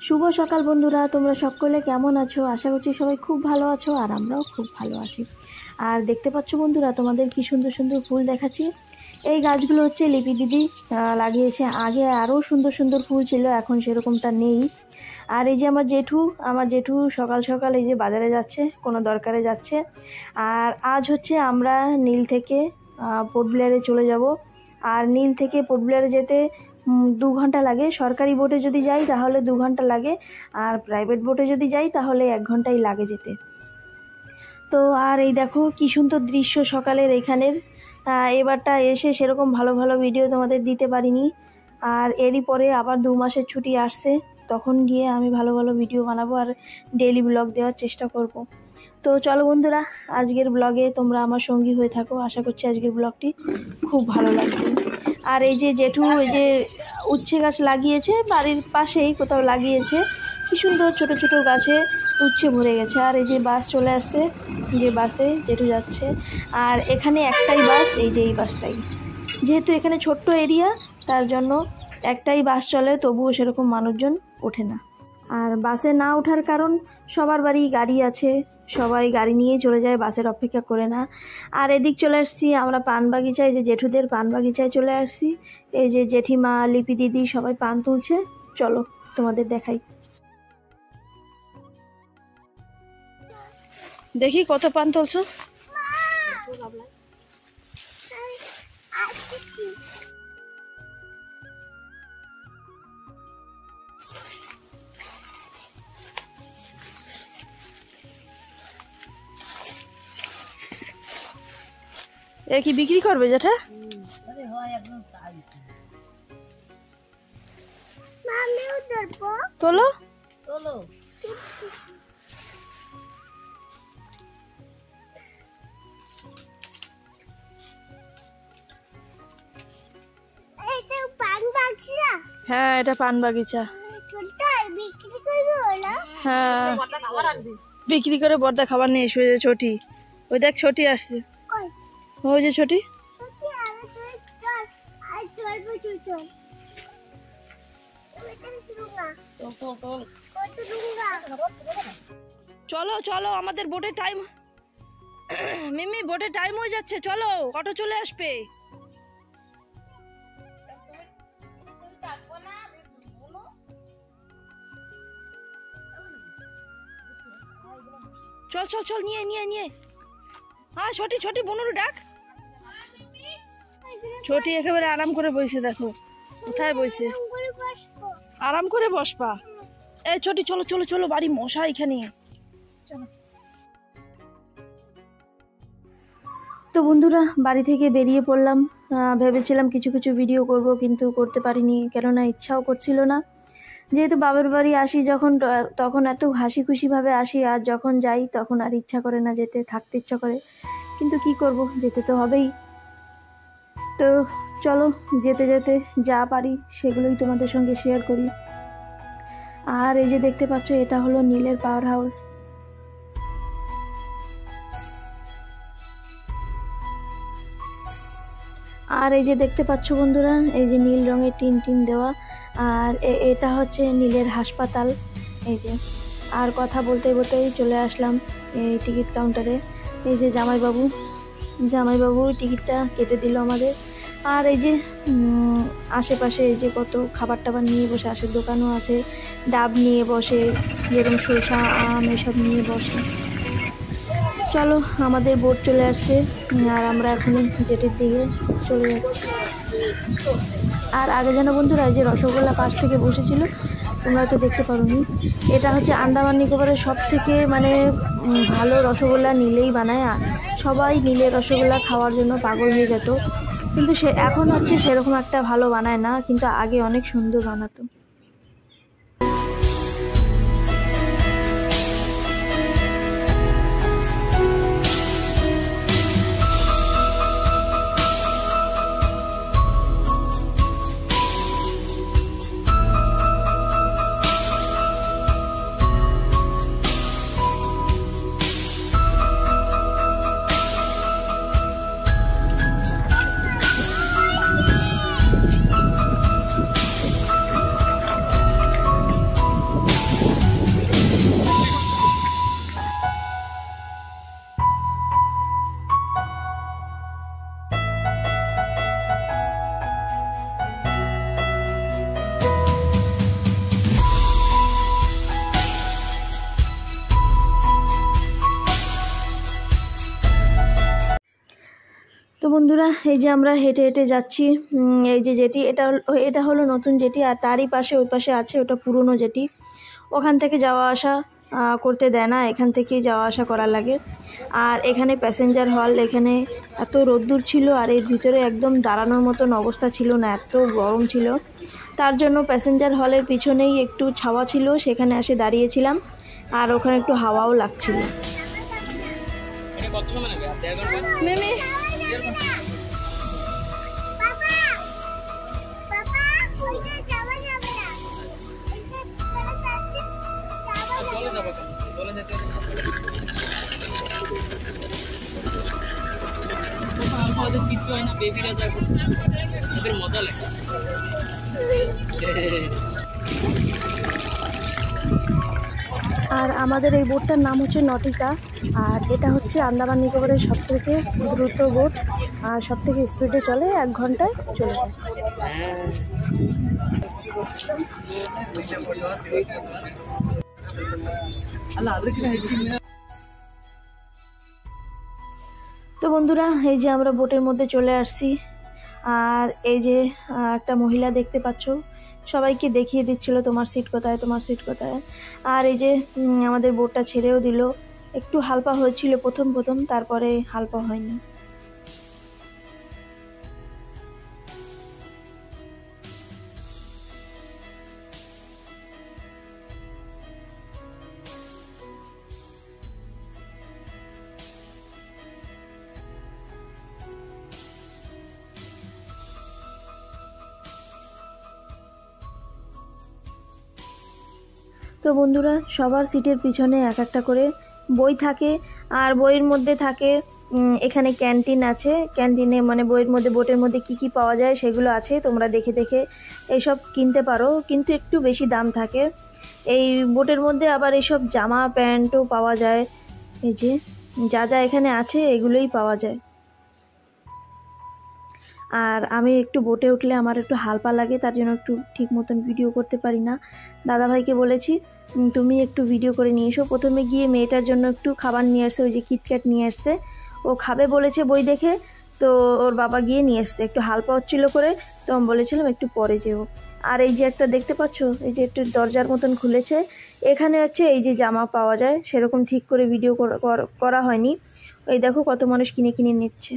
শুভ সকাল বন্ধুরা, তোমরা সকলে কেমন আছো? আশা করছি সবাই খুব ভালো আছো আর আমরাও খুব ভালো আছি। আর দেখতে পাচ্ছ বন্ধুরা, তোমাদের কি সুন্দর সুন্দর ফুল দেখাচ্ছি। এই গাছগুলো হচ্ছে লিপি দিদি লাগিয়েছে। আগে আরও সুন্দর সুন্দর ফুল ছিল, এখন সেরকমটা নেই। আর এই যে আমার জেঠু সকাল সকাল এই যে বাজারে যাচ্ছে, কোনো দরকারে যাচ্ছে। আর আজ হচ্ছে আমরা নীল থেকে পোর্ট ব্লেয়ারে চলে যাব। আর নীল থেকে পোর্ট ব্লেয়ারে যেতে 2 ঘন্টা লাগে। সরকারি বোটে যদি যাই তাহলে 2 ঘন্টা লাগে, আর প্রাইভেট বোটে যদি যাই তাহলে 1 ঘন্টাই লাগে যেতে। তো আর এই দেখো কি সুন্দর দৃশ্য সকালের এখানের। এবারটা এসে সেরকম ভালো ভালো ভিডিও তোমাদের দিতে পারিনি। আর এরই পরে আবার 2 মাসের ছুটি আসছে, তখন গিয়ে আমি ভালো ভালো ভিডিও বানাবো আর ডেইলি ব্লগ দেওয়ার চেষ্টা করব। তো চলো বন্ধুরা, আজকের ব্লগে তোমরা আমার সঙ্গী হয়ে থাকো। আশা করছি আজকের ব্লগটি খুব ভালো লাগবে। আর এই যে জেঠু এই যে উচ্ছে গাছ লাগিয়েছে, বাড়ির পাশেই কোথাও লাগিয়েছে। কি সুন্দর ছোট ছোট গাছে উচ্ছে ভরে গেছে। আর এই যে বাস চলে আসছে, যে বাসে জেঠু যাচ্ছে। আর এখানে একটাই বাস, এই যে এই বাসটাই। যেহেতু এখানে ছোট্ট এরিয়া, তার জন্য একটাই বাস চলে, তবুও সেরকম মানুষজন ওঠে না। আর বাসে না ওঠার কারণ, সবার বাড়ি গাড়ি আছে, সবাই গাড়ি নিয়েই চলে যায়, বাসের অপেক্ষা করে না। আর এদিক চলে আসছি আমরা পান বাগিচায়, যে জেঠুদের পান বাগিচায় চলে আসছি। এই যে জেঠিমা, লিপি দিদি সবাই পান তুলছে। চলো তোমাদের দেখাই। দেখি কত পান তুলছো। এ কি বিক্রি করবে জেঠা? তোলো তোলো। হ্যাঁ, এটা পান বাগিচা। হ্যাঁ, বিক্রি করে বর্দা খাবার নিয়ে এসে ছোটি। ওই দেখ ছোটি আসছে, ওই যে ছোটি। চলো চলো, আমাদের বোটের টাইম। মিমি, বোটের টাইম হয়ে যাচ্ছে, চলো অটো চলে আসবে। চল চল চল, নিয়ে নিয়ে নিয়ে। হ্যাঁ, ছোটি ছোটি বনুরু ডাক। ছোটি একেবারে আরাম করে বসে, দেখো কোথায় বসে, আরাম করে বসবা। এই ছোটি চলো চলো চলো, বাড়ি মশা এখানে। তো বন্ধুরা, বাড়ি থেকে বেরিয়ে পড়লাম। ভেবেছিলাম কিছু কিছু ভিডিও করব, কিন্তু করতে পারিনি, কেননা ইচ্ছাও করছিল না। যেহেতু বাবার বাড়ি আসি যখন, তখন এত হাসি খুশিভাবে আসি, আর যখন যাই তখন আর ইচ্ছা করে না যেতে, থাকতে ইচ্ছা করে। কিন্তু কি করব, যেতে তো হবেই। তো চলো, যেতে যেতে যা পারি সেগুলোই তোমাদের সঙ্গে শেয়ার করি। আর এই যে দেখতে পাচ্ছ, এটা হলো নীলের পাওয়ার হাউস। আর এই যে দেখতে পাচ্ছ বন্ধুরা, এই যে নীল রঙের টিন টিন দেওয়া। আর এটা হচ্ছে নীলের হাসপাতাল। এই যে, আর কথা বলতে বলতেই চলে আসলাম এই টিকিট কাউন্টারে। এই যে জামাইবাবু টিকিটটা কেটে দিল আমাদের। আর এই যে আশেপাশে এই যে কত খাবার টাবার নিয়ে বসে, আশের দোকানও আছে, ডাব নিয়ে বসে, যেরকম শসা, আম এসব নিয়ে বসে। চলো, আমাদের বোট চলে আসছে, আর আমরা এখন জেটির দিকে চলে যাচ্ছি। আর আগে যেন বন্ধুরা, এই যে রসগোল্লা পাশ থেকে বসেছিল, তোমরা তো দেখতে পারোনি। এটা হচ্ছে আন্দামান নিকোবরের সব থেকে মানে ভালো রসগোল্লা নীলেই বানায়। সবাই নীলের রসগোল্লা খাওয়ার জন্য পাগল হয়ে যেত, কিন্তু সে এখন হচ্ছে সেরকম একটা ভালো বানায় না, কিন্তু আগে অনেক সুন্দর বানাতো। বন্ধুরা এই যে আমরা হেঁটে হেঁটে যাচ্ছি, এই যে জেটি, এটা হলো নতুন জেটি, আর তারই পাশে ওই পাশে আছে ওটা পুরনো জেটি। ওখান থেকে যাওয়া আসা করতে দেয় না, এখান থেকেই যাওয়া আসা করা লাগে। আর এখানে প্যাসেঞ্জার হল, এখানে এত রোদ্দুর ছিল আর এর ভিতরে একদম দাঁড়ানোর মতন অবস্থা ছিল না, এত গরম ছিল। তার জন্য প্যাসেঞ্জার হলের পিছনেই একটু ছাওয়া ছিল, সেখানে এসে দাঁড়িয়েছিলাম আর ওখানে একটু হাওয়াও লাগছিল। আর আমাদের এই বোটটার নাম হচ্ছে নটিকা, আর এটা হচ্ছে আন্দামান নিকোবরের সবথেকে দ্রুত বোট, আর সবথেকে স্পিডে চলে, 1 ঘন্টায় চলে যায়। তো বন্ধুরা এই যে আমরা বোটের মধ্যে চলে আসছি, আর এই যে একটা মহিলা দেখতে পাচ্ছ, সবাইকে দেখিয়ে দিচ্ছিল তোমার সিট কোথায়, তোমার সিট কোথায়। আর এই যে আমাদের বোটটা ছেড়েও দিল, একটু হালকা হয়েছিল প্রথম প্রথম, তারপরে হালকা হয়নি। তো বন্ধুরা সবার সিটের পিছনে এক একটা করে বই থাকে, আর বইয়ের মধ্যে থাকে এখানে ক্যান্টিন আছে, ক্যান্টিনে মানে বইয়ের মধ্যে বোটের মধ্যে কি কি পাওয়া যায় সেগুলো আছে, তোমরা দেখে দেখে এইসব কিনতে পারো, কিন্তু একটু বেশি দাম থাকে। এই বোটের মধ্যে আবার এইসব জামা প্যান্টও পাওয়া যায়, এই যে যা যা এখানে আছে এগুলোই পাওয়া যায়। আর আমি একটু বোটে উঠলে আমার একটু হালকা লাগে, তার জন্য একটু ঠিক মতন ভিডিও করতে পারি না। দাদাভাইকে বলেছি তুমি একটু ভিডিও করে নিয়ে এসো। প্রথমে গিয়ে মেয়েটার জন্য একটু খাবার নিয়ে আসছে, ওই যে কিটক্যাট নিয়ে আসছে, ও খাবে বলেছে বই দেখে, তো ওর বাবা গিয়ে নিয়ে এসছে, একটু হালকা হচ্ছিল করে, তো আমি বলেছিলাম একটু পরে যেও। আর এই যে একটা দেখতে পাচ্ছ, এই যে একটু দরজার মতন খুলেছে, এখানে হচ্ছে এই যে জামা পাওয়া যায়, সেরকম ঠিক করে ভিডিও করা হয়নি। এই দেখো কত মানুষ কিনে কিনে নিচ্ছে।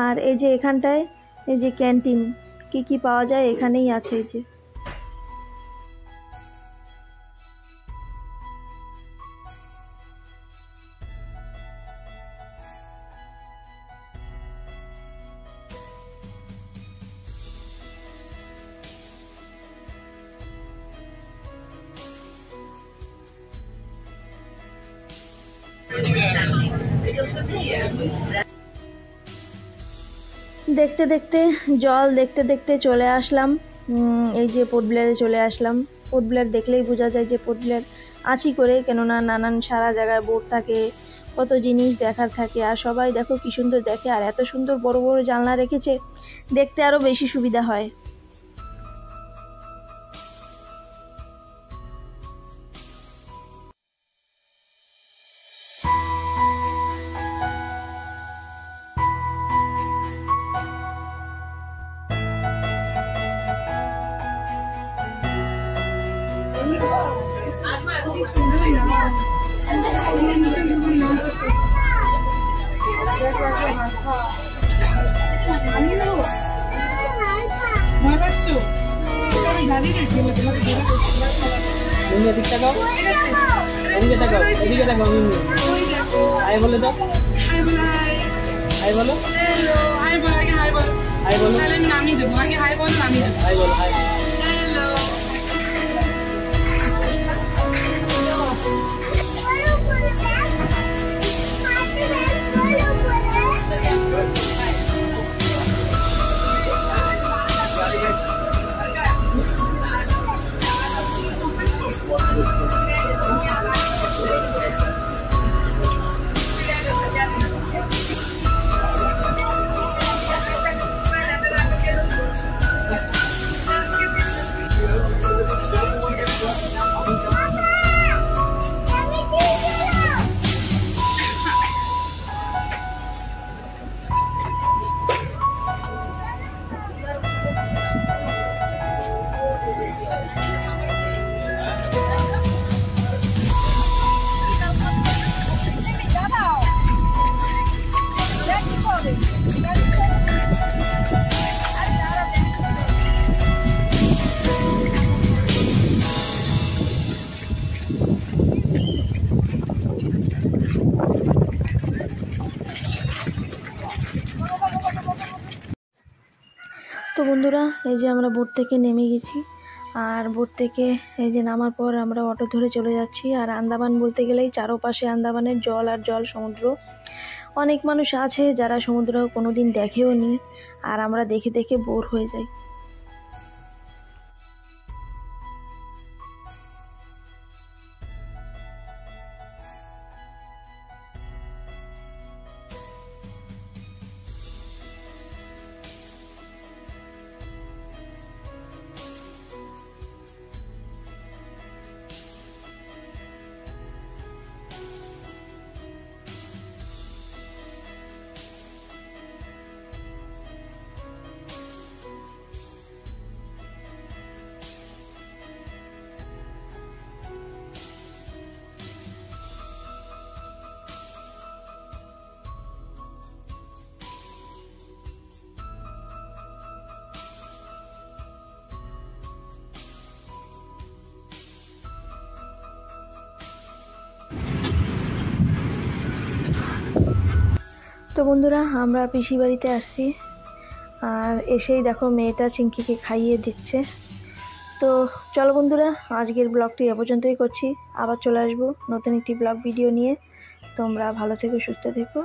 আর এই যে এখানটায় এই যে ক্যান্টিন কি কি পাওয়া যায় এখানেই আছে, এই যে দেখতে দেখতে জল দেখতে দেখতে চলে আসলাম, এই যে পোর্ট ব্লেয়ারে চলে আসলাম। পোর্ট ব্লেয়ার দেখলেই বোঝা যায় যে পোর্ট ব্লেয়ার আছি করে, কেননা নানান সারা জায়গায় বোট থাকে, কত জিনিস দেখার থাকে, আর সবাই দেখো কি সুন্দর দেখে, আর এত সুন্দর বড় বড় জানলা রেখেছে, দেখতে আরও বেশি সুবিধা হয়। তো বন্ধুরা এই যে আমরা বোট থেকে নেমে গেছি, আর বোট থেকে এই যে নামার পর আমরা অটো ধরে চলে যাচ্ছি। আর আন্দামান বলতে গেলেই চারপাশে আন্দামানের জল আর জল, সমুদ্র। অনেক মানুষ আছে যারা সমুদ্র কোনোদিন দেখেও নি, আর আমরা দেখে দেখে বোর হয়ে যাই। তো বন্ধুরা আমরা পিসি বাড়িতে আসছি, আর এসেই দেখো মেয়েটা চিংকিকে খাইয়ে দিচ্ছে। তো চলো বন্ধুরা, আজকের ব্লগটি এ পর্যন্তই করছি। আবার চলে আসবো নতুন একটি ব্লগ ভিডিও নিয়ে। তোমরা ভালো থেকো, সুস্থ থেকো।